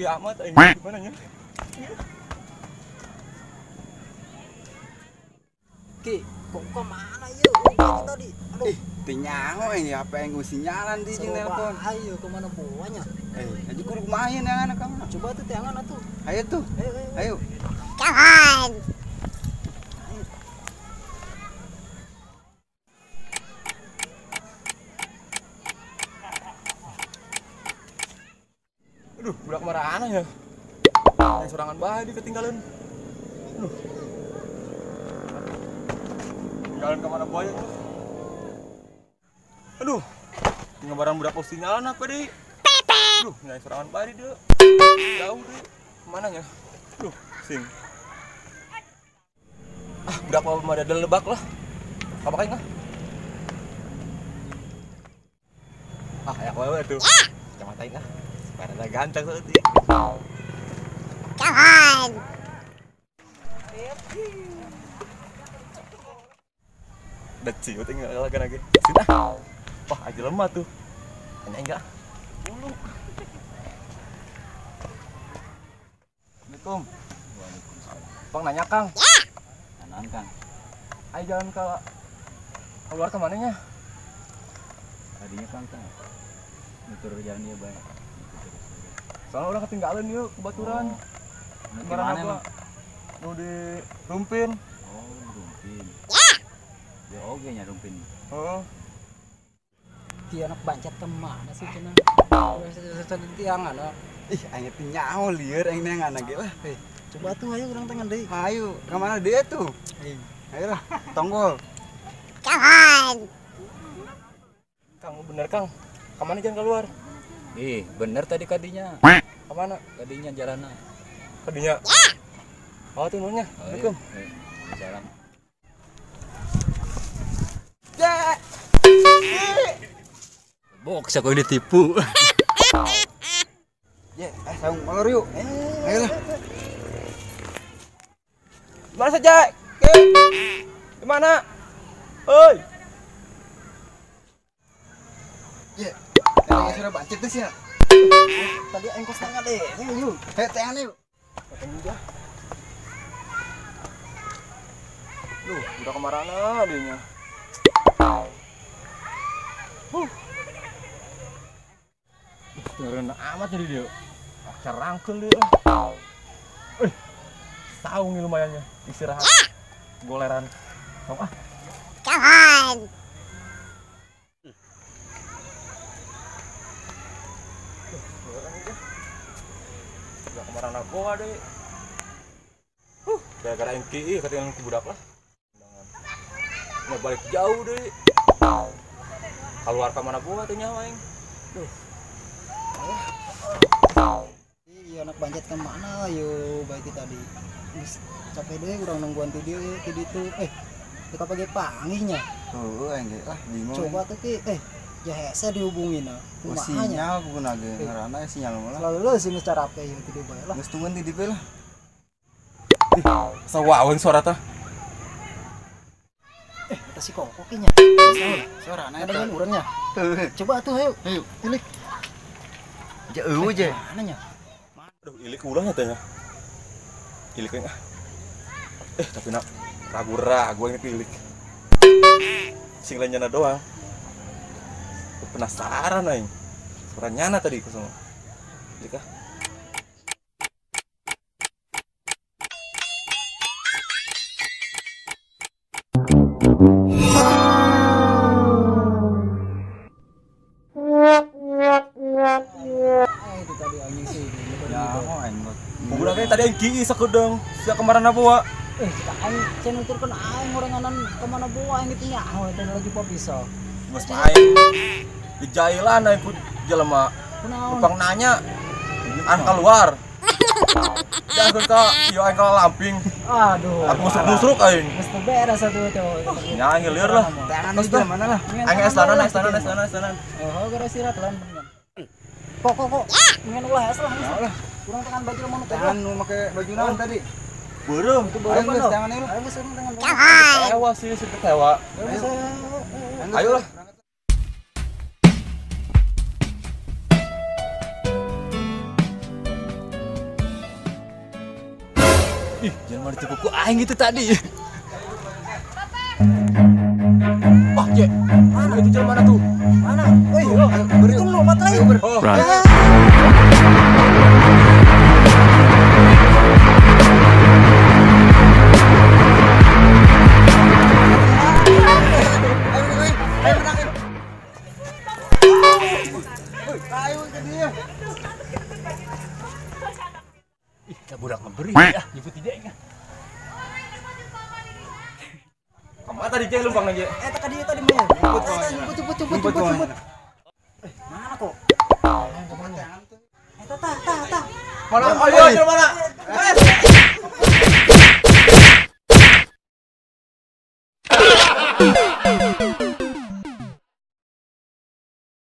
kiamat ini gimana nya? Ki, kok kemana yuk? Tadi, aduh. Tinyaho ini apa yang gue sinyalan di telepon. Ayo kemana buahnya? Aja kudu main yang anak kamu. Coba tuh tiangan atuh. Ayo tuh. Ayo. Kawan. Aduh, budak marana ya. Yang sorangan bae di ketinggalan. Aduh. Jalan kemana buaya tuh? Aduh, tinggal barang budak postingan apa deh? Aduh, nyari sorangan bae dia. Jauh deh. Kemana ya? Aduh, sing. Ah, budak apa ada lebak lah. Apa kain lah? Ah, ya wewe tuh. Kamatain lah. Karena ganteng soalnya. Kawan. Deci, tinggal lagi. Sini ah. Wah, aja lemah tuh. Tanya enggak? Dulu. Assalamualaikum. Waalaikumsalam. Bang nanya Kang. Kanan Kang. Ayo jalan ke keluar ke mananya? Tadinya Kang. Muter jalan dia baik. Soalnya orang ketinggalan yuk kebaturan. Gimana emang? Mau di rumpin. Oh, rumpin. Ya oke nya rumpin. Oh. Dia anak bancet kemana sih cenah? Udah tiangan lah. Ih, ayo tinyaho lieur yang neng anak ge lah. Coba tuh ayo urang tangan deui. Ayo, ke mana dia tuh? Ayo lah, tonggol. Kawan. Kang, bener Kang. Kemana jangan keluar? Bener tadi kadinya. Kemana? Kadinya jalanna. Kedinya. Oh, tuh nurnya. Assalamualaikum. Salam. Box aku ditipu. Saung molor yuk. Ayo lah. Mana saja? Di mana? Oi. Yang sudah bancet tuh sih. Tadi engkos tengah deh. Yuk. Tangan yuk. Duh, udah kemana adanya? Keren amat jadi dia. Cerangkel dia. Saung nih lumayannya. Istirahat. Goleran. Saung ah. Kawan. Udah kemana aku ada. Gara-gara NKI ketinggalan ke budak lah. Nggak balik jauh deh. Keluar ke mana gua tuh nyawa yang. Duh. Iya anak bancet kemana yo baik tadi. Capek deh urang nungguan tuh dia di itu. Kita pakai panggihnya. Oh, enggak lah, bingung. Coba tuh Ki, ya hese dihubungin nah. Sinyal aku nage ngarana sinyal malah. Selalu lu sini cara apa ya tadi bae lah. Geus tungguan di dieu lah. Sawaweung suara tah. Kita si kokokinya. Suarana Ada eta. yang urangnya. Coba tuh ayo. Ayo. Ilik. Jauh aja. Mananya? Aduh, ilik ulang ya tanya. Ilik yang tapi nak ragu-ragu ini ilik. Sing lainnya doang. Penasaran aing. Suara nyana tadi ke sono. Ilik ah. Itu tadi anjing sih. Budak tadi yang gigi sakedeung. Sia kemarin apa wa? Cika aing cenah nuturkeun aing oranganan kemana bawa aing ditinggal teh lagi po bisa. Geus aing di jailan aing ku jelema. Kunaon? Numpang nanya. An keluar. Jangan ka ieu aing ka lamping. Aduh. Aku musuk-musuk aing. Geus teu beres atuh teh. Nya ngilir lah. Tangan itu mana lah? Aing estanan. Oh, gara sirat lan. Kok. Ngen ulah es lah. Kurang tangan baju mau Tangan nu make baju naon tadi? Beureum itu Ayo baru geus tangan lu. Ayo geus tangan. Kawan. kecewa sih kecewa. Ayolah. Ih, jangan mau ditipu ku aing gitu tadi. Wah, Cek. Mana itu jalan mana tuh? Mana? Woi, beri lu lompat lagi. Oh, ih, dah budak ngeberi ya, nyebut tidak ya. Kamu tadi cek lumpang aja. Tak dia tadi mah. Cepet. Mana kok? Ta. Mana? Ayo, mana?